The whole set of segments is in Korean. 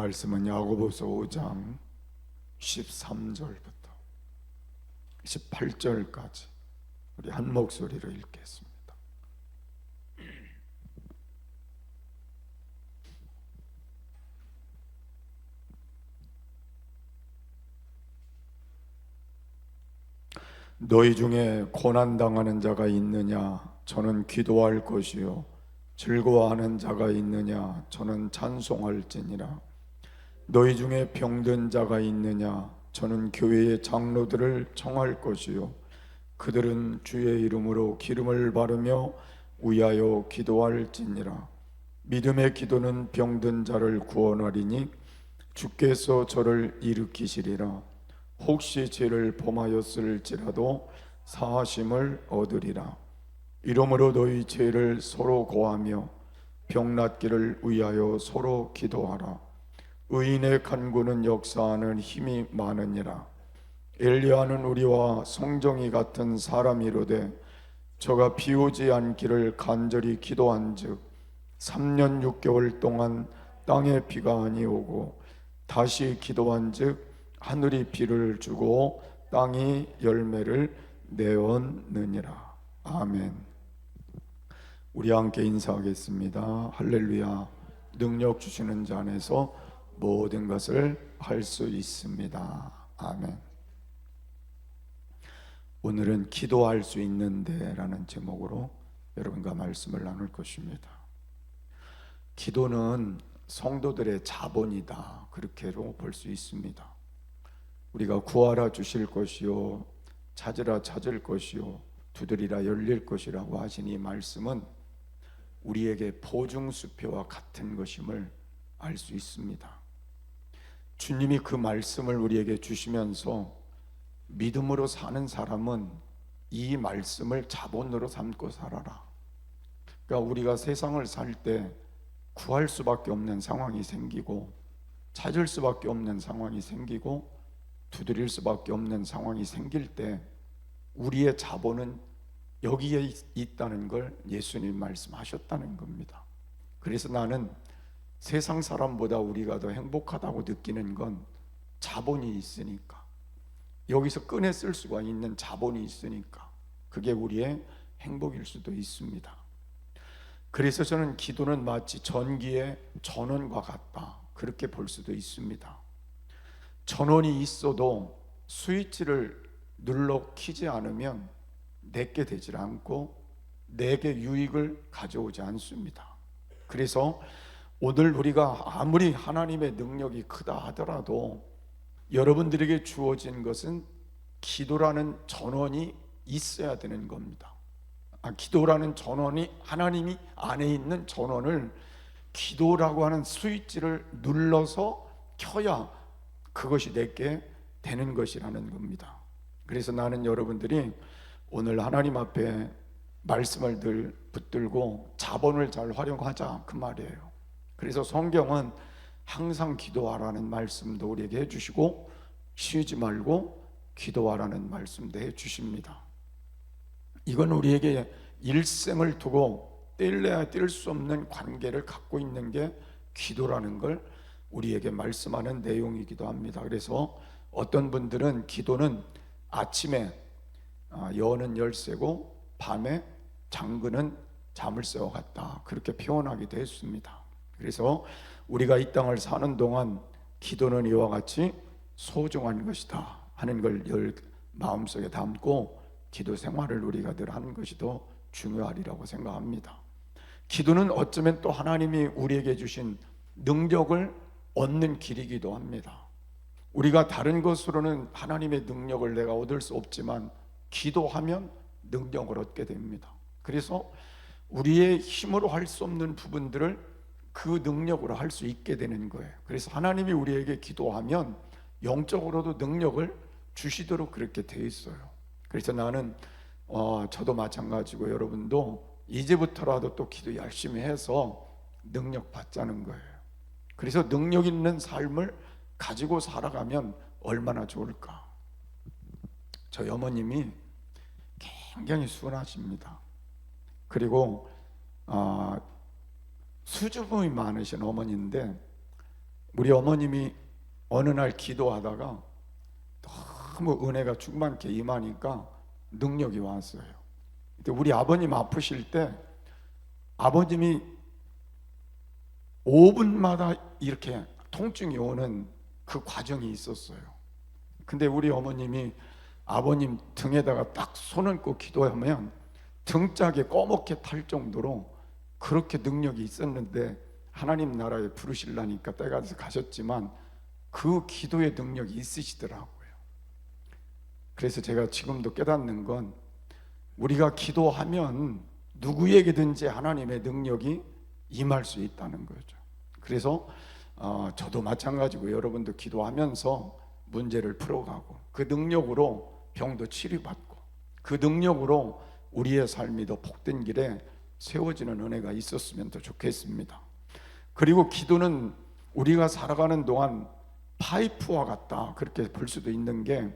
말씀은 야고보서 5장 13절부터 18절까지 우리 한 목소리로 읽겠습니다. 너희 중에 고난당하는 자가 있느냐? 저는 기도할 것이요. 즐거워하는 자가 있느냐? 저는 찬송할지니라. 너희 중에 병든 자가 있느냐? 저는 교회의 장로들을 청할 것이요. 그들은 주의 이름으로 기름을 바르며 위하여 기도할지니라. 믿음의 기도는 병든 자를 구원하리니 주께서 저를 일으키시리라. 혹시 죄를 범하였을지라도 사하심을 얻으리라. 이러므로 너희 죄를 서로 고하며 병 낫기를 위하여 서로 기도하라. 의인의 간구는 역사하는 힘이 많으니라. 엘리야는 우리와 성정이 같은 사람이로되 저가 비 오지 않기를 간절히 기도한즉 3년 6개월 동안 땅에 비가 아니오고 다시 기도한즉 하늘이 비를 주고 땅이 열매를 내었느니라. 아멘. 우리 함께 인사하겠습니다. 할렐루야. 능력 주시는 자 안에서 모든 것을 할 수 있습니다. 아멘. 오늘은 기도할 수 있는데 라는 제목으로 여러분과 말씀을 나눌 것입니다. 기도는 성도들의 자본이다, 그렇게로 볼 수 있습니다. 우리가 구하라 주실 것이요 찾으라 찾을 것이요 두드리라 열릴 것이라고 하신 이 말씀은 우리에게 보증수표와 같은 것임을 알 수 있습니다. 주님이 그 말씀을 우리에게 주시면서 믿음으로 사는 사람은 이 말씀을 자본으로 삼고 살아라. 그러니까 우리가 세상을 살 때 구할 수밖에 없는 상황이 생기고 찾을 수밖에 없는 상황이 생기고 두드릴 수밖에 없는 상황이 생길 때 우리의 자본은 여기에 있다는 걸 예수님 말씀하셨다는 겁니다. 그래서 나는 세상 사람보다 우리가 더 행복하다고 느끼는 건 자본이 있으니까, 여기서 꺼내 쓸 수가 있는 자본이 있으니까 그게 우리의 행복일 수도 있습니다. 그래서 저는 기도는 마치 전기의 전원과 같다, 그렇게 볼 수도 있습니다. 전원이 있어도 스위치를 눌러 켜지 않으면 내게 되질 않고 내게 유익을 가져오지 않습니다. 그래서 오늘 우리가 아무리 하나님의 능력이 크다 하더라도 여러분들에게 주어진 것은 기도라는 전원이 있어야 되는 겁니다. 기도라는 전원이, 하나님이 안에 있는 전원을 기도라고 하는 스위치를 눌러서 켜야 그것이 내게 되는 것이라는 겁니다. 그래서 나는 여러분들이 오늘 하나님 앞에 말씀을 늘 붙들고 자본을 잘 활용하자, 그 말이에요. 그래서 성경은 항상 기도하라는 말씀도 우리에게 해주시고 쉬지 말고 기도하라는 말씀도 해주십니다. 이건 우리에게 일생을 두고 뗄래야 뗄 수 없는 관계를 갖고 있는 게 기도라는 걸 우리에게 말씀하는 내용이기도 합니다. 그래서 어떤 분들은 기도는 아침에 여는 열쇠고 밤에 잠그는 자물쇠와 같다, 그렇게 표현하기도 했습니다. 그래서 우리가 이 땅을 사는 동안 기도는 이와 같이 소중한 것이다 하는 걸 늘 마음속에 담고 기도 생활을 우리가 늘 하는 것이 더 중요하리라고 생각합니다. 기도는 어쩌면 또 하나님이 우리에게 주신 능력을 얻는 길이기도 합니다. 우리가 다른 것으로는 하나님의 능력을 내가 얻을 수 없지만 기도하면 능력을 얻게 됩니다. 그래서 우리의 힘으로 할 수 없는 부분들을 그 능력으로 할 수 있게 되는 거예요. 그래서 하나님이 우리에게 기도하면 영적으로도 능력을 주시도록 그렇게 돼 있어요. 그래서 나는 저도 마찬가지고 여러분도 이제부터라도 또 기도 열심히 해서 능력 받자는 거예요. 그래서 능력 있는 삶을 가지고 살아가면 얼마나 좋을까. 저희 어머님이 굉장히 순하십니다. 그리고 수줍음이 많으신 어머니인데 우리 어머님이 어느 날 기도하다가 너무 은혜가 충만케 임하니까 능력이 왔어요. 근데 우리 아버님 아프실 때 아버님이 5분마다 이렇게 통증이 오는 그 과정이 있었어요. 근데 우리 어머님이 아버님 등에다가 딱 손을 얹고 기도하면 등짝에 꺼멓게 탈 정도로 그렇게 능력이 있었는데 하나님 나라에 부르시려니까 때가 돼서 가셨지만 그 기도의 능력이 있으시더라고요. 그래서 제가 지금도 깨닫는 건 우리가 기도하면 누구에게든지 하나님의 능력이 임할 수 있다는 거죠. 그래서 저도 마찬가지고 여러분도 기도하면서 문제를 풀어가고 그 능력으로 병도 치료받고 그 능력으로 우리의 삶이 더 복된 길에 세워지는 은혜가 있었으면 더 좋겠습니다. 그리고 기도는 우리가 살아가는 동안 파이프와 같다, 그렇게 볼 수도 있는 게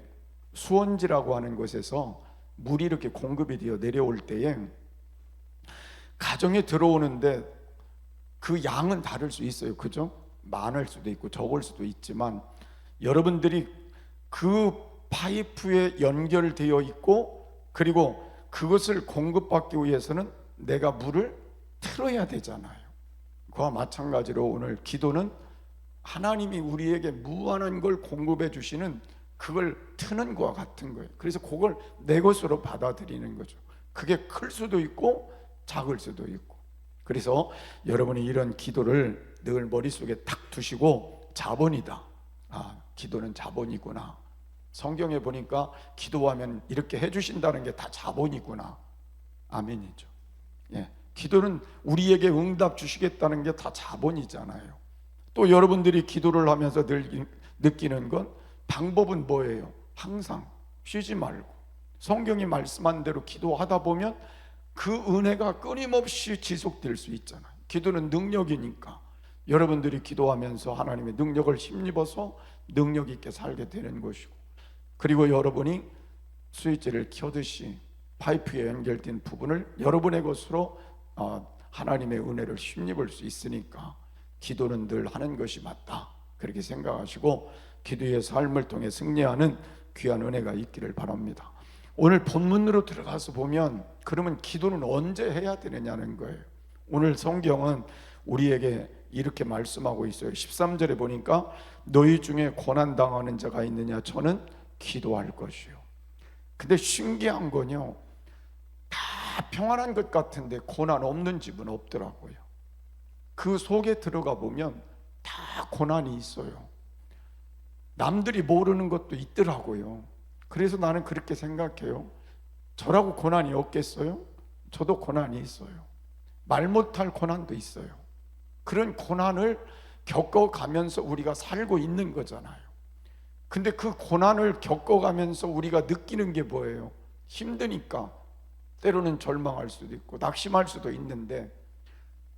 수원지라고 하는 곳에서 물이 이렇게 공급이 되어 내려올 때에 가정에 들어오는데 그 양은 다를 수 있어요. 그죠? 많을 수도 있고 적을 수도 있지만 여러분들이 그 파이프에 연결되어 있고 그리고 그것을 공급받기 위해서는 내가 물을 틀어야 되잖아요. 그와 마찬가지로 오늘 기도는 하나님이 우리에게 무한한 걸 공급해 주시는 그걸 트는 것과 같은 거예요. 그래서 그걸 내 것으로 받아들이는 거죠. 그게 클 수도 있고 작을 수도 있고. 그래서 여러분이 이런 기도를 늘 머릿속에 탁 두시고 자본이다. 기도는 자본이구나. 성경에 보니까 기도하면 이렇게 해주신다는 게 다 자본이구나. 아멘이죠. 예, 기도는 우리에게 응답 주시겠다는 게 다 자본이잖아요. 또 여러분들이 기도를 하면서 늘 느끼는 건 방법은 뭐예요? 항상 쉬지 말고 성경이 말씀한 대로 기도하다 보면 그 은혜가 끊임없이 지속될 수 있잖아요. 기도는 능력이니까 여러분들이 기도하면서 하나님의 능력을 힘입어서 능력 있게 살게 되는 것이고, 그리고 여러분이 스위치를 켜듯이 파이프에 연결된 부분을 여러분의 것으로 하나님의 은혜를 힘입을 수 있으니까 기도는 늘 하는 것이 맞다, 그렇게 생각하시고 기도의 삶을 통해 승리하는 귀한 은혜가 있기를 바랍니다. 오늘 본문으로 들어가서 보면 그러면 기도는 언제 해야 되느냐는 거예요. 오늘 성경은 우리에게 이렇게 말씀하고 있어요. 13절에 보니까 너희 중에 고난당하는 자가 있느냐? 저는 기도할 것이요. 근데 신기한 건요, 다 평안한 것 같은데 고난 없는 집은 없더라고요. 그 속에 들어가 보면 다 고난이 있어요. 남들이 모르는 것도 있더라고요. 그래서 나는 그렇게 생각해요. 저라고 고난이 없겠어요? 저도 고난이 있어요. 말 못할 고난도 있어요. 그런 고난을 겪어가면서 우리가 살고 있는 거잖아요. 근데 그 고난을 겪어가면서 우리가 느끼는 게 뭐예요? 힘드니까 때로는 절망할 수도 있고 낙심할 수도 있는데,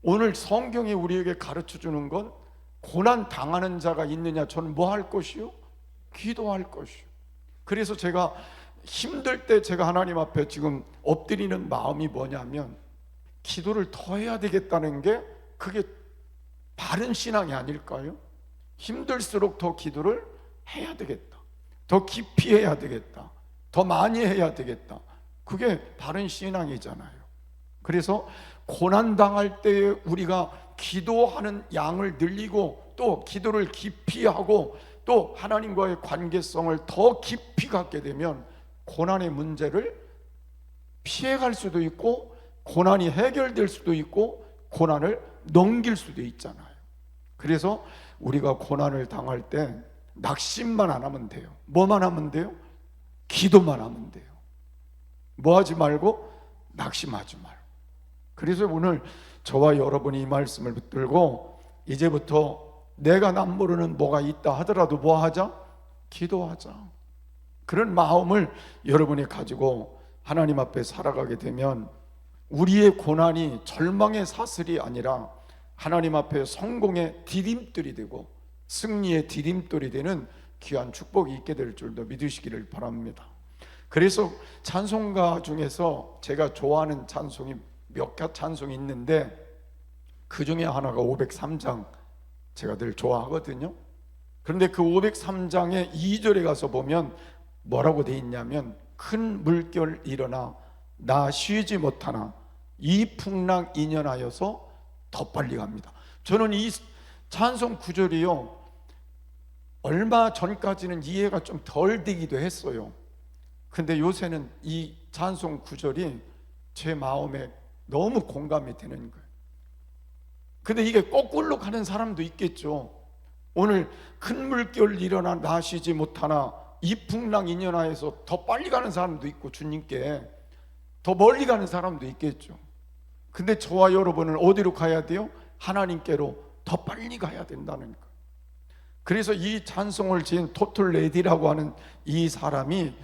오늘 성경이 우리에게 가르쳐 주는 건 고난 당하는 자가 있느냐? 저는 뭐 할 것이요? 기도할 것이요. 그래서 제가 힘들 때 제가 하나님 앞에 지금 엎드리는 마음이 뭐냐면 기도를 더 해야 되겠다는 게, 그게 바른 신앙이 아닐까요? 힘들수록 더 기도를 해야 되겠다, 더 깊이 해야 되겠다, 더 많이 해야 되겠다, 그게 바른 신앙이잖아요. 그래서 고난당할 때에 우리가 기도하는 양을 늘리고 또 기도를 깊이 하고 또 하나님과의 관계성을 더 깊이 갖게 되면 고난의 문제를 피해갈 수도 있고 고난이 해결될 수도 있고 고난을 넘길 수도 있잖아요. 그래서 우리가 고난을 당할 때 낙심만 안 하면 돼요. 뭐만 하면 돼요? 기도만 하면 돼요. 뭐 하지 말고 낙심하지 말고. 그래서 오늘 저와 여러분이 이 말씀을 붙들고 이제부터 내가 남 모르는 뭐가 있다 하더라도 뭐 하자? 기도하자. 그런 마음을 여러분이 가지고 하나님 앞에 살아가게 되면 우리의 고난이 절망의 사슬이 아니라 하나님 앞에 성공의 디딤돌이 되고 승리의 디딤돌이 되는 귀한 축복이 있게 될 줄도 믿으시기를 바랍니다. 그래서 찬송가 중에서 제가 좋아하는 찬송이 몇 찬송이 있는데 그 중에 하나가 503장 제가 늘 좋아하거든요. 그런데 그 503장의 2절에 가서 보면 뭐라고 돼 있냐면, 큰 물결 일어나 나 쉬지 못하나 이 풍랑 인연하여서 더 빨리 갑니다. 저는 이 찬송 구절이요, 얼마 전까지는 이해가 좀 덜 되기도 했어요. 근데 요새는 이 찬송 구절이 제 마음에 너무 공감이 되는 거예요. 근데 이게 거꾸로 가는 사람도 있겠죠. 오늘 큰 물결 일어나 나 쉬지 못하나 이 풍랑 인연하여서 더 빨리 가는 사람도 있고, 주님께 더 멀리 가는 사람도 있겠죠. 근데 저와 여러분은 어디로 가야 돼요? 하나님께로 더 빨리 가야 된다는 거예요. 그래서 이 찬송을 지은 토틀 레디라고 하는 이 사람이,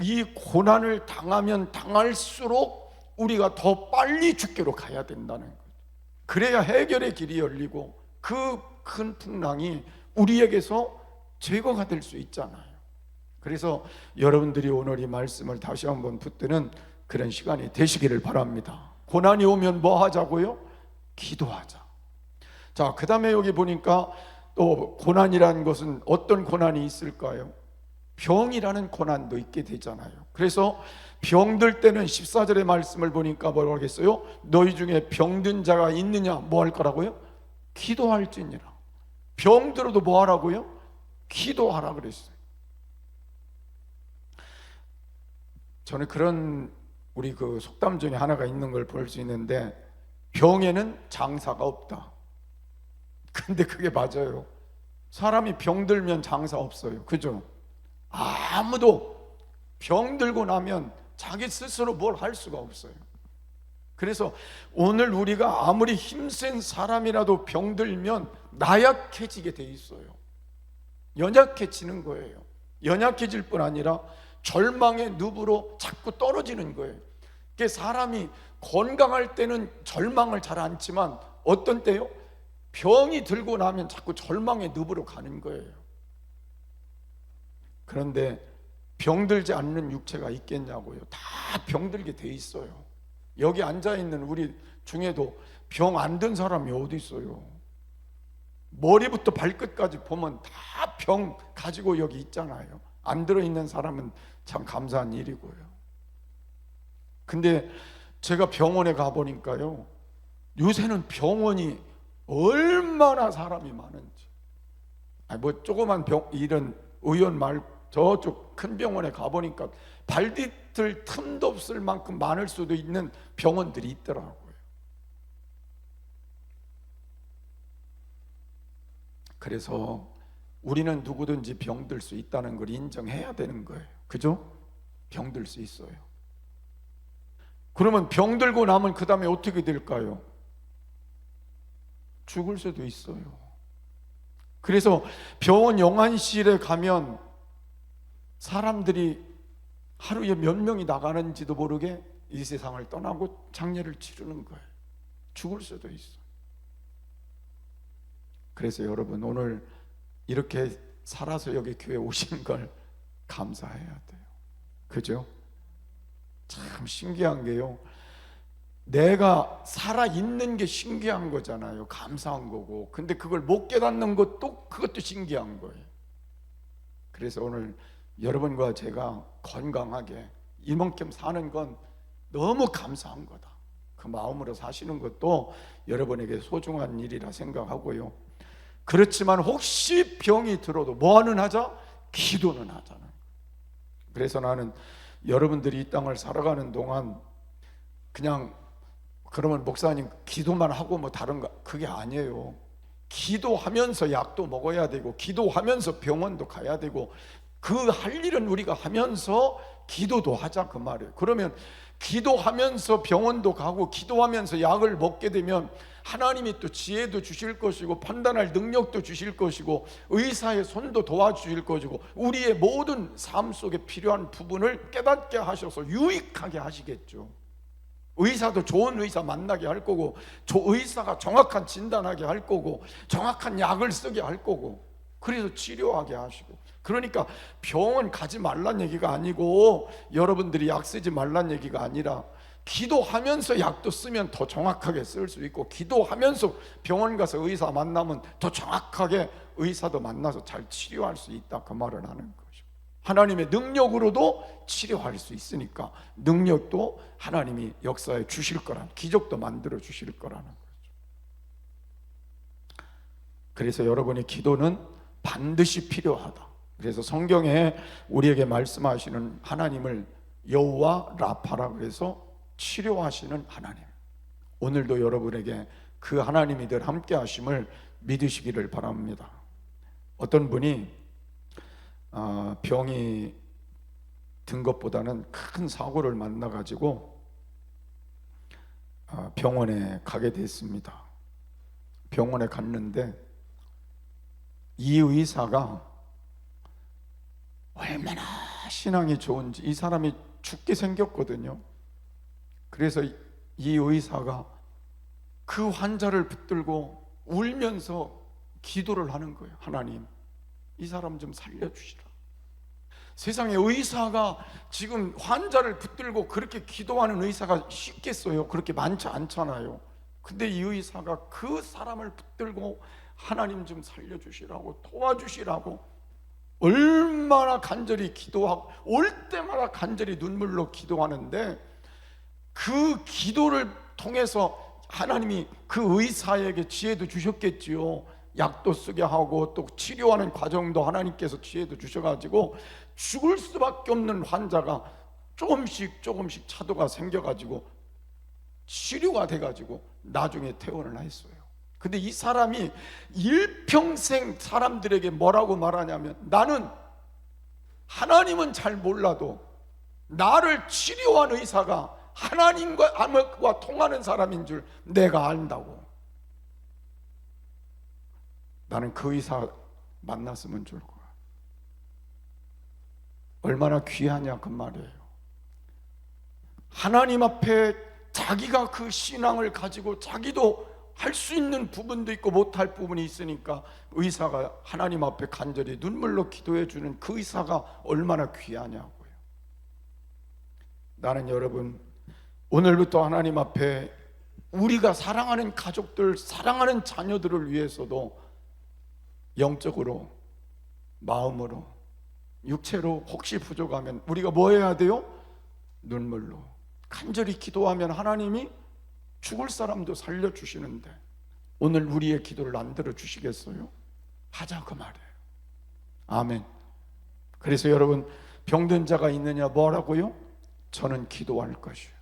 이 고난을 당하면 당할수록 우리가 더 빨리 주께로 가야 된다는 거예요. 그래야 해결의 길이 열리고 그 큰 풍랑이 우리에게서 제거가 될 수 있잖아요. 그래서 여러분들이 오늘 이 말씀을 다시 한번 붙드는 그런 시간이 되시기를 바랍니다. 고난이 오면 뭐 하자고요? 기도하자. 자, 그 다음에 여기 보니까 또 고난이라는 것은 어떤 고난이 있을까요? 병이라는 고난도 있게 되잖아요. 그래서 병들 때는 14절의 말씀을 보니까 뭐라고 하겠어요? 너희 중에 병든 자가 있느냐? 뭐 할 거라고요? 기도할지니라. 병들어도 뭐 하라고요? 기도하라 그랬어요. 저는 그런 우리 그 속담 중에 하나가 있는 걸 볼 수 있는데, 병에는 장사가 없다. 근데 그게 맞아요. 사람이 병들면 장사 없어요. 그죠? 아무도 병들고 나면 자기 스스로 뭘 할 수가 없어요. 그래서 오늘 우리가 아무리 힘센 사람이라도 병들면 나약해지게 돼 있어요. 연약해지는 거예요. 연약해질 뿐 아니라 절망의 늪으로 자꾸 떨어지는 거예요. 사람이 건강할 때는 절망을 잘 않지만 어떤 때요? 병이 들고 나면 자꾸 절망의 늪으로 가는 거예요. 그런데 병들지 않는 육체가 있겠냐고요. 다 병들게 돼 있어요. 여기 앉아있는 우리 중에도 병 안 든 사람이 어디 있어요? 머리부터 발끝까지 보면 다 병 가지고 여기 있잖아요. 안 들어있는 사람은 참 감사한 일이고요. 근데 제가 병원에 가보니까요, 요새는 병원이 얼마나 사람이 많은지. 뭐 조그만 이런 의원 말 저쪽 큰 병원에 가보니까 발디딜 틈도 없을 만큼 많을 수도 있는 병원들이 있더라고요. 그래서 우리는 누구든지 병들 수 있다는 걸 인정해야 되는 거예요. 그죠? 병들 수 있어요. 그러면 병들고 나면 그 다음에 어떻게 될까요? 죽을 수도 있어요. 그래서 병원 영안실에 가면 사람들이 하루에 몇 명이 나가는지도 모르게 이 세상을 떠나고 장례를 치르는 거예요. 죽을 수도 있어요. 그래서 여러분, 오늘 이렇게 살아서 여기 교회 오신 걸 감사해야 돼요. 그죠? 참 신기한 게요, 내가 살아있는 게 신기한 거잖아요. 감사한 거고. 근데 그걸 못 깨닫는 것도, 그것도 신기한 거예요. 그래서 오늘 여러분과 제가 건강하게 이만큼 사는 건 너무 감사한 거다. 그 마음으로 사시는 것도 여러분에게 소중한 일이라 생각하고요. 그렇지만 혹시 병이 들어도 뭐는 하자? 기도는 하자는 거예요. 그래서 나는 여러분들이 이 땅을 살아가는 동안 그냥 그러면 목사님 기도만 하고 뭐 다른 거, 그게 아니에요. 기도하면서 약도 먹어야 되고, 기도하면서 병원도 가야 되고, 그 할 일은 우리가 하면서 기도도 하자, 그 말이에요. 그러면 기도하면서 병원도 가고 기도하면서 약을 먹게 되면 하나님이 또 지혜도 주실 것이고, 판단할 능력도 주실 것이고, 의사의 손도 도와주실 것이고, 우리의 모든 삶 속에 필요한 부분을 깨닫게 하셔서 유익하게 하시겠죠. 의사도 좋은 의사 만나게 할 거고, 의사가 정확한 진단하게 할 거고, 정확한 약을 쓰게 할 거고, 그래서 치료하게 하시고. 그러니까 병원 가지 말란 얘기가 아니고, 여러분들이 약 쓰지 말란 얘기가 아니라, 기도하면서 약도 쓰면 더 정확하게 쓸 수 있고, 기도하면서 병원 가서 의사 만나면 더 정확하게 의사도 만나서 잘 치료할 수 있다, 그 말을 하는 거죠. 하나님의 능력으로도 치료할 수 있으니까 능력도 하나님이 역사에 주실 거라는, 기적도 만들어 주실 거라는 거죠. 그래서 여러분의 기도는 반드시 필요하다. 그래서 성경에 우리에게 말씀하시는 하나님을 여호와 라파라고 해서 치료하시는 하나님, 오늘도 여러분에게 그 하나님이 늘 함께 하심을 믿으시기를 바랍니다. 어떤 분이 병이 든 것보다는 큰 사고를 만나가지고 병원에 가게 됐습니다. 병원에 갔는데 이 의사가 얼마나 신앙이 좋은지, 이 사람이 죽게 생겼거든요. 그래서 이 의사가 그 환자를 붙들고 울면서 기도를 하는 거예요. 하나님, 이 사람 좀 살려주시라. 세상에 의사가 지금 환자를 붙들고 그렇게 기도하는 의사가 쉽겠어요? 그렇게 많지 않잖아요. 근데 이 의사가 그 사람을 붙들고 하나님 좀 살려주시라고, 도와주시라고 얼마나 간절히 기도하고, 올 때마다 간절히 눈물로 기도하는데, 그 기도를 통해서 하나님이 그 의사에게 지혜도 주셨겠지요. 약도 쓰게 하고 또 치료하는 과정도 하나님께서 지혜도 주셔가지고 죽을 수밖에 없는 환자가 조금씩 차도가 생겨가지고 치료가 돼가지고 나중에 퇴원을 했어요. 근데 이 사람이 일평생 사람들에게 뭐라고 말하냐면, 나는 하나님은 잘 몰라도 나를 치료한 의사가 하나님과 통하는 사람인 줄 내가 안다고. 나는 그 의사 만났으면 좋을 거야. 얼마나 귀하냐 그 말이에요. 하나님 앞에 자기가 그 신앙을 가지고 자기도 할 수 있는 부분도 있고 못할 부분이 있으니까 의사가 하나님 앞에 간절히 눈물로 기도해 주는 그 의사가 얼마나 귀하냐고요. 나는 여러분, 오늘부터 하나님 앞에 우리가 사랑하는 가족들, 사랑하는 자녀들을 위해서도 영적으로, 마음으로, 육체로 혹시 부족하면 우리가 뭐 해야 돼요? 눈물로 간절히 기도하면 하나님이 죽을 사람도 살려주시는데, 오늘 우리의 기도를 안 들어주시겠어요? 하자 그 말이에요. 아멘. 그래서 여러분, 병든 자가 있느냐 뭐라고요? 저는 기도할 것이요.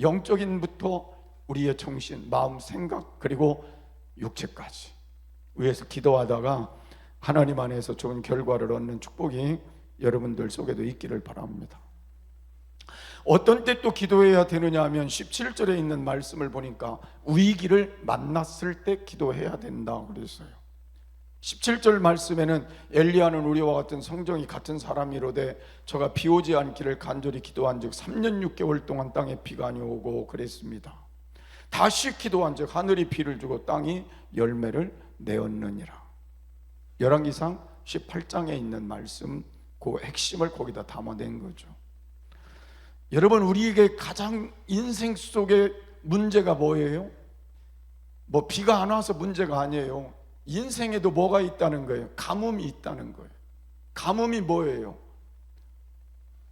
영적인부터 우리의 정신, 마음, 생각, 그리고 육체까지 위해서 기도하다가 하나님 안에서 좋은 결과를 얻는 축복이 여러분들 속에도 있기를 바랍니다. 어떤 때 또 기도해야 되느냐 하면 17절에 있는 말씀을 보니까 위기를 만났을 때 기도해야 된다 그랬어요. 17절 말씀에는 엘리야는 우리와 같은 성정이 같은 사람이로되 저가 비 오지 않기를 간절히 기도한즉 3년 6개월 동안 땅에 비가 아니 오고 그랬습니다. 다시 기도한즉 하늘이 비를 주고 땅이 열매를 내었느니라. 열왕기상 18장에 있는 말씀, 그 핵심을 거기다 담아낸 거죠. 여러분, 우리에게 가장 인생 속에 문제가 뭐예요? 뭐 비가 안 와서 문제가 아니에요. 인생에도 뭐가 있다는 거예요? 가뭄이 있다는 거예요. 가뭄이 뭐예요?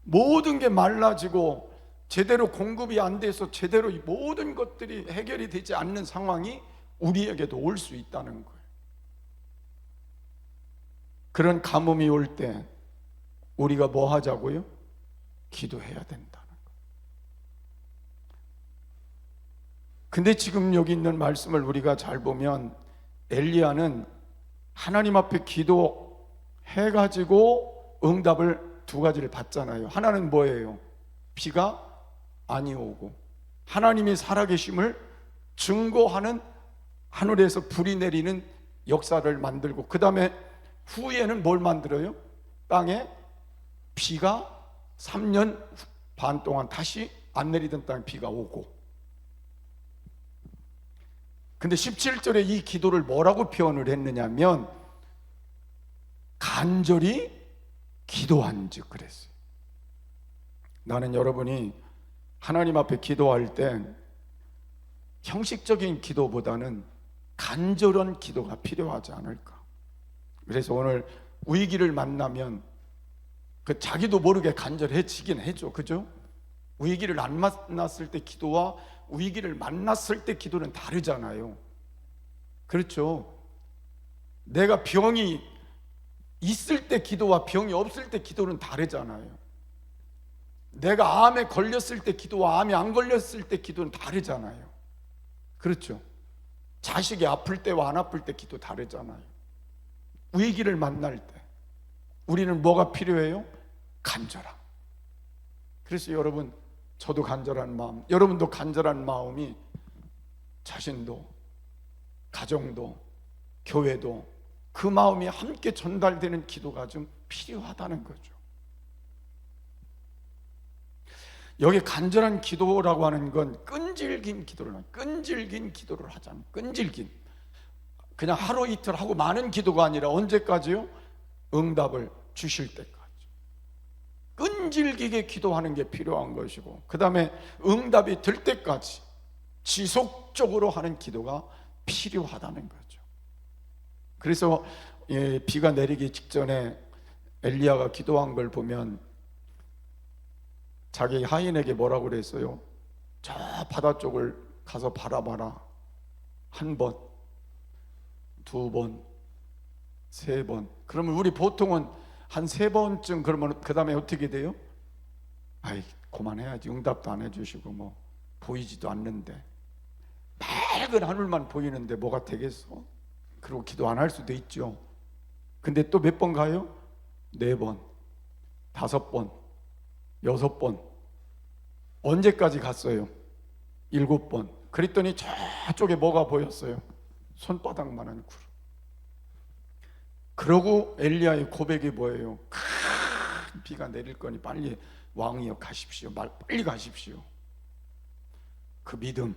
모든 게 말라지고 제대로 공급이 안 돼서 제대로 모든 것들이 해결이 되지 않는 상황이 우리에게도 올 수 있다는 거예요. 그런 가뭄이 올 때 우리가 뭐 하자고요? 기도해야 된다는 거예요. 근데 지금 여기 있는 말씀을 우리가 잘 보면 엘리야는 하나님 앞에 기도해가지고 응답을 두 가지를 받잖아요. 하나는 뭐예요? 비가 아니 오고, 하나님이 살아계심을 증거하는 하늘에서 불이 내리는 역사를 만들고, 그 다음에 후에는 뭘 만들어요? 땅에 비가 3년 반 동안 다시 안 내리던 땅에 비가 오고. 근데 17절에 이 기도를 뭐라고 표현을 했느냐면 간절히 기도한즉 그랬어요. 나는 여러분이 하나님 앞에 기도할 때 형식적인 기도보다는 간절한 기도가 필요하지 않을까. 그래서 오늘 위기를 만나면 그 자기도 모르게 간절해지긴 해죠. 그죠? 위기를 안 만났을 때 기도와 위기를 만났을 때 기도는 다르잖아요. 그렇죠? 내가 병이 있을 때 기도와 병이 없을 때 기도는 다르잖아요. 내가 암에 걸렸을 때 기도와 암이 안 걸렸을 때 기도는 다르잖아요. 그렇죠? 자식이 아플 때와 안 아플 때 기도 다르잖아요. 위기를 만날 때 우리는 뭐가 필요해요? 간절함. 그래서 여러분, 저도 간절한 마음, 여러분도 간절한 마음이 자신도, 가정도, 교회도 그 마음이 함께 전달되는 기도가 좀 필요하다는 거죠. 여기 간절한 기도라고 하는 건 끈질긴 기도를 하잖아요. 끈질긴, 그냥 하루 이틀 하고 많은 기도가 아니라 언제까지요? 응답을 주실 때까지 끈질기게 기도하는 게 필요한 것이고, 그 다음에 응답이 될 때까지 지속적으로 하는 기도가 필요하다는 거죠. 그래서 비가 내리기 직전에 엘리야가 기도한 걸 보면 자기 하인에게 뭐라고 그랬어요? 저 바다 쪽을 가서 바라봐라. 한 번, 두 번, 세 번. 그러면 우리 보통은 한 세 번쯤, 그러면 그 다음에 어떻게 돼요? 아이, 그만해야지. 응답도 안 해주시고 뭐 보이지도 않는데, 맑은 하늘만 보이는데 뭐가 되겠어? 그리고 기도 안 할 수도 있죠. 근데 또 몇 번 가요? 네 번, 다섯 번, 여섯 번. 언제까지 갔어요? 일곱 번. 그랬더니 저쪽에 뭐가 보였어요? 손바닥만한 구름. 그러고 엘리야의 고백이 뭐예요? 큰 비가 내릴 거니 빨리 왕이여 가십시오. 빨리 가십시오. 그 믿음,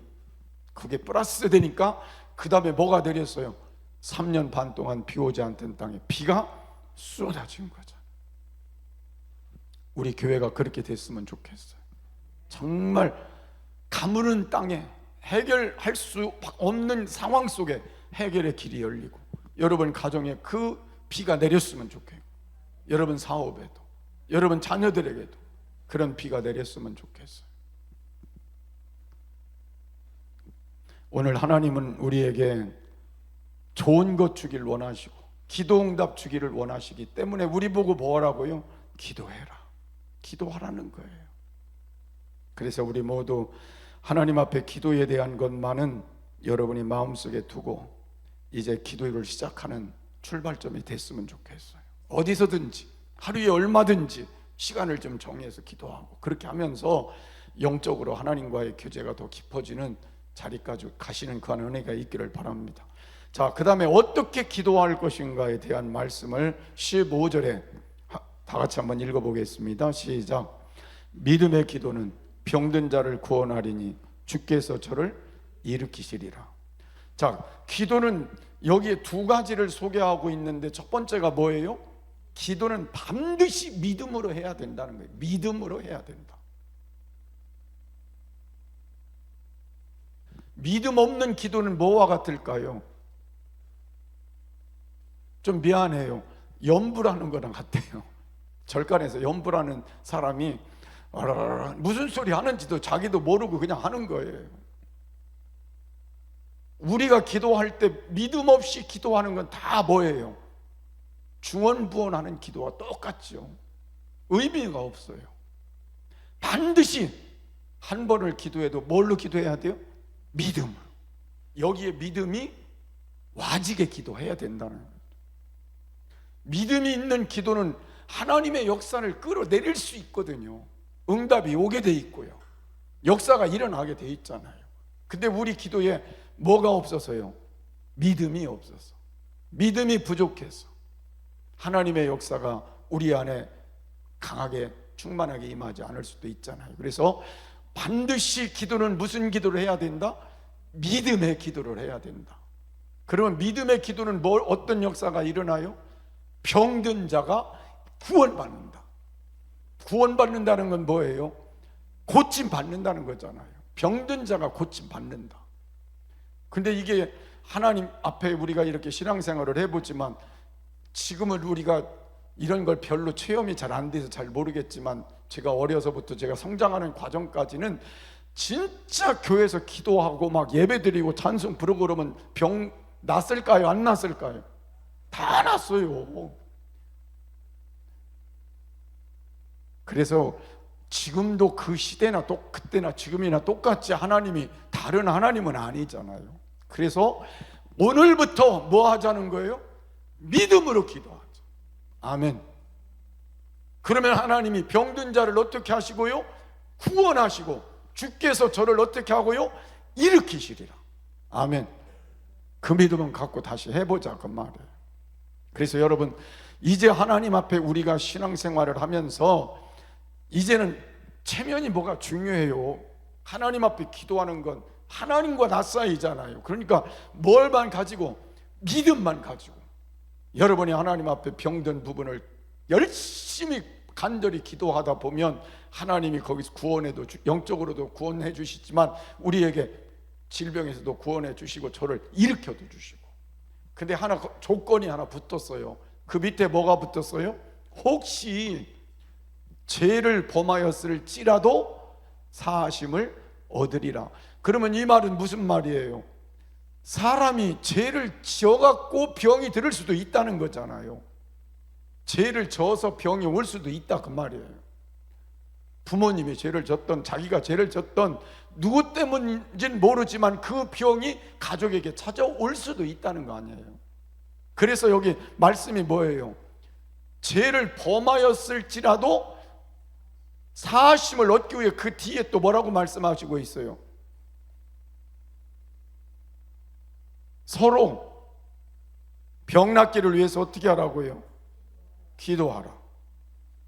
그게 플러스 되니까 그 다음에 뭐가 내렸어요? 3년 반 동안 비 오지 않던 땅에 비가 쏟아진 거죠. 우리 교회가 그렇게 됐으면 좋겠어요. 정말 가무는 땅에 해결할 수 없는 상황 속에 해결의 길이 열리고, 여러분 가정에 그 비가 내렸으면 좋겠고, 여러분 사업에도, 여러분 자녀들에게도 그런 비가 내렸으면 좋겠어요. 오늘 하나님은 우리에게 좋은 것 주길 원하시고 기도 응답 주기를 원하시기 때문에 우리 보고 뭐라고요? 기도해라, 기도하라는 거예요. 그래서 우리 모두 하나님 앞에 기도에 대한 것만은 여러분이 마음속에 두고 이제 기도를 시작하는 출발점이 됐으면 좋겠어요. 어디서든지 하루에 얼마든지 시간을 좀 정해서 기도하고, 그렇게 하면서 영적으로 하나님과의 교제가 더 깊어지는 자리까지 가시는 그한 은혜가 있기를 바랍니다. 자, 그 다음에 어떻게 기도할 것인가에 대한 말씀을 15절에 다 같이 한번 읽어보겠습니다. 시작. 믿음의 기도는 병든 자를 구원하리니 주께서 저를 일으키시리라. 자, 기도는 여기에 두 가지를 소개하고 있는데, 첫 번째가 뭐예요? 기도는 반드시 믿음으로 해야 된다는 거예요. 믿음으로 해야 된다. 믿음 없는 기도는 뭐와 같을까요? 좀 미안해요. 염불하는 거랑 같아요. 절간에서 염불하는 사람이 무슨 소리 하는지도 자기도 모르고 그냥 하는 거예요. 우리가 기도할 때 믿음 없이 기도하는 건 다 뭐예요? 중언부언하는 기도와 똑같죠. 의미가 없어요. 반드시 한 번을 기도해도 뭘로 기도해야 돼요? 믿음으로. 여기에 믿음이 와지게 기도해야 된다는 거예요. 믿음이 있는 기도는 하나님의 역사를 끌어내릴 수 있거든요. 응답이 오게 돼 있고요, 역사가 일어나게 돼 있잖아요. 근데 우리 기도에 뭐가 없어서요? 믿음이 없어서, 믿음이 부족해서 하나님의 역사가 우리 안에 강하게 충만하게 임하지 않을 수도 있잖아요. 그래서 반드시 기도는 무슨 기도를 해야 된다? 믿음의 기도를 해야 된다. 그러면 믿음의 기도는 어떤 역사가 일어나요? 병든 자가 구원받는다. 구원받는다는 건 뭐예요? 고침 받는다는 거잖아요. 병든 자가 고침 받는다. 근데 이게 하나님 앞에 우리가 이렇게 신앙생활을 해보지만, 지금은 우리가 이런 걸 별로 체험이 잘 안 돼서 잘 모르겠지만, 제가 어려서부터 제가 성장하는 과정까지는 진짜 교회에서 기도하고 막 예배드리고 찬송 부르고 그러면 병 났을까요? 안 났을까요? 다 났어요. 그래서 지금도 그 시대나 그때나 지금이나 똑같이 하나님이 다른 하나님은 아니잖아요. 그래서 오늘부터 뭐 하자는 거예요? 믿음으로 기도하자. 아멘. 그러면 하나님이 병든 자를 어떻게 하시고요? 구원하시고, 주께서 저를 어떻게 하고요? 일으키시리라. 아멘. 그 믿음은 갖고 다시 해보자, 그 말이에요. 그래서 여러분, 이제 하나님 앞에 우리가 신앙생활을 하면서 이제는 체면이 뭐가 중요해요. 하나님 앞에 기도하는 건 하나님과 나 사이잖아요. 그러니까 뭘만 가지고? 믿음만 가지고 여러분이 하나님 앞에 병든 부분을 열심히 간절히 기도하다 보면 하나님이 거기서 구원해도, 영적으로도 구원해 주시지만 우리에게 질병에서도 구원해 주시고 저를 일으켜도 주시고. 근데 하나 조건이 하나 붙었어요. 그 밑에 뭐가 붙었어요? 혹시 죄를 범하였을지라도 사하심을 얻으리라. 그러면 이 말은 무슨 말이에요? 사람이 죄를 지어갖고 병이 들을 수도 있다는 거잖아요. 죄를 져서 병이 올 수도 있다, 그 말이에요. 부모님이 죄를 졌던, 자기가 죄를 졌던, 누구 때문인지는 모르지만 그 병이 가족에게 찾아올 수도 있다는 거 아니에요. 그래서 여기 말씀이 뭐예요? 죄를 범하였을지라도 사하심을 얻기 위해 그 뒤에 또 뭐라고 말씀하시고 있어요? 서로 병 낫기를 위해서 어떻게 하라고요? 기도하라.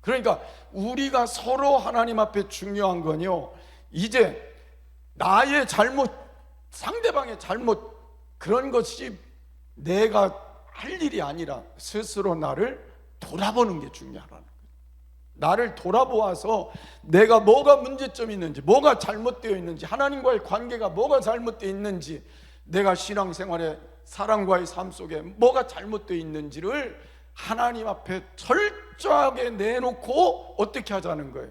그러니까 우리가 서로 하나님 앞에 중요한 건요, 이제 나의 잘못, 상대방의 잘못, 그런 것이 내가 할 일이 아니라 스스로 나를 돌아보는 게 중요하라는 거예요. 나를 돌아보아서 내가 뭐가 문제점이 있는지, 뭐가 잘못되어 있는지, 하나님과의 관계가 뭐가 잘못되어 있는지, 내가 신앙생활에 사랑과의 삶 속에 뭐가 잘못되어 있는지를 하나님 앞에 철저하게 내놓고 어떻게 하자는 거예요?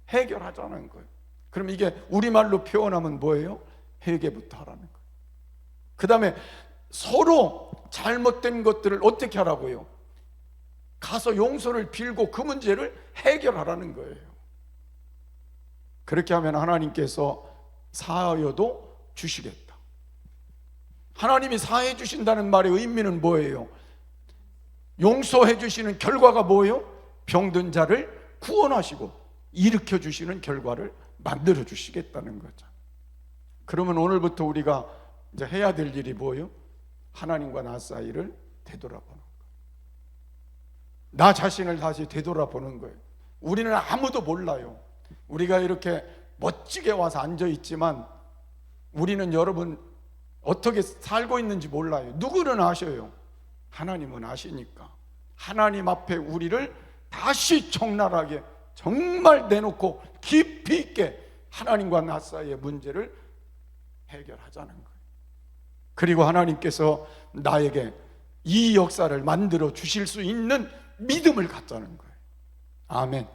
해결하자는 거예요. 그럼 이게 우리말로 표현하면 뭐예요? 회개부터 하라는 거예요. 그 다음에 서로 잘못된 것들을 어떻게 하라고요? 가서 용서를 빌고 그 문제를 해결하라는 거예요. 그렇게 하면 하나님께서 사하여도 주시겠다. 하나님이 사해 주신다는 말의 의미는 뭐예요? 용서해 주시는 결과가 뭐예요? 병든 자를 구원하시고 일으켜 주시는 결과를 만들어 주시겠다는 거죠. 그러면 오늘부터 우리가 이제 해야 될 일이 뭐예요? 하나님과 나 사이를 되돌아보는 거예요. 나 자신을 다시 되돌아보는 거예요. 우리는 아무도 몰라요. 우리가 이렇게 멋지게 와서 앉아 있지만 우리는 여러분 어떻게 살고 있는지 몰라요. 누구는 아셔요. 하나님은 아시니까 하나님 앞에 우리를 다시 적나라하게 정말 내놓고 깊이 있게 하나님과 나 사이의 문제를 해결하자는 거예요. 그리고 하나님께서 나에게 이 역사를 만들어 주실 수 있는 믿음을 갖자는 거예요. 아멘.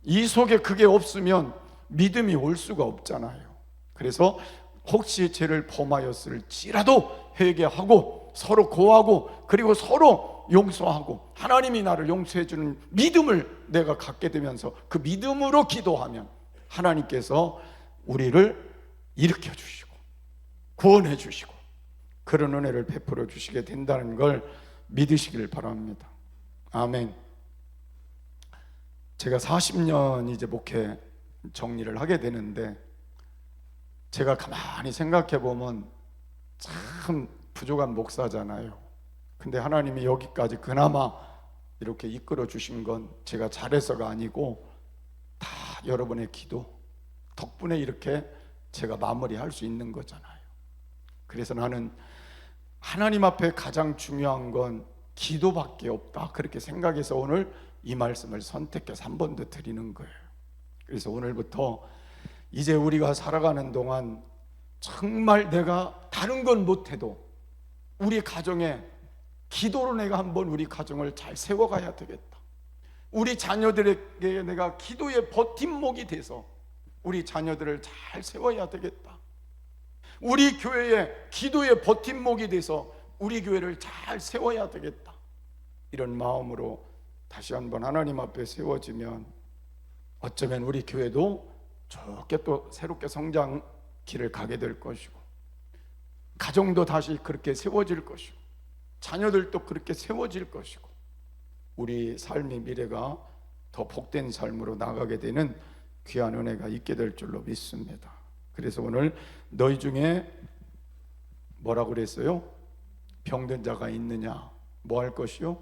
이 속에 그게 없으면 믿음이 올 수가 없잖아요. 그래서 혹시 죄를 범하였을지라도 회개하고 서로 고하고 그리고 서로 용서하고 하나님이 나를 용서해 주는 믿음을 내가 갖게 되면서 그 믿음으로 기도하면 하나님께서 우리를 일으켜 주시고 구원해 주시고 그런 은혜를 베풀어 주시게 된다는 걸 믿으시길 바랍니다. 아멘. 제가 40년 이제 목회 정리를 하게 되는데 제가 가만히 생각해 보면 참 부족한 목사잖아요. 근데 하나님이 여기까지 그나마 이렇게 이끌어 주신 건 제가 잘해서가 아니고 다 여러분의 기도 덕분에 이렇게 제가 마무리할 수 있는 거잖아요. 그래서 나는 하나님 앞에 가장 중요한 건 기도밖에 없다 그렇게 생각해서 오늘 이 말씀을 선택해서 한 번 더 드리는 거예요. 그래서 오늘부터 이제 우리가 살아가는 동안 정말 내가 다른 건 못해도 우리 가정에 기도로 내가 한번 우리 가정을 잘 세워가야 되겠다. 우리 자녀들에게 내가 기도의 버팀목이 돼서 우리 자녀들을 잘 세워야 되겠다. 우리 교회에 기도의 버팀목이 돼서 우리 교회를 잘 세워야 되겠다. 이런 마음으로 다시 한번 하나님 앞에 세워지면 어쩌면 우리 교회도 좋게 또 새롭게 성장 길을 가게 될 것이고, 가정도 다시 그렇게 세워질 것이고, 자녀들도 그렇게 세워질 것이고, 우리 삶의 미래가 더 복된 삶으로 나가게 되는 귀한 은혜가 있게 될 줄로 믿습니다. 그래서 오늘 너희 중에 뭐라고 그랬어요? 병든 자가 있느냐? 뭐 할 것이요?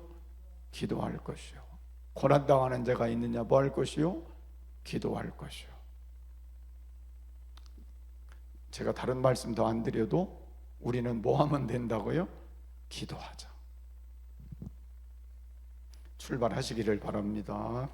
기도할 것이요. 고난당하는 자가 있느냐? 뭐 할 것이요? 기도할 것이요. 제가 다른 말씀 더 안 드려도 우리는 뭐 하면 된다고요? 기도하자. 출발하시기를 바랍니다.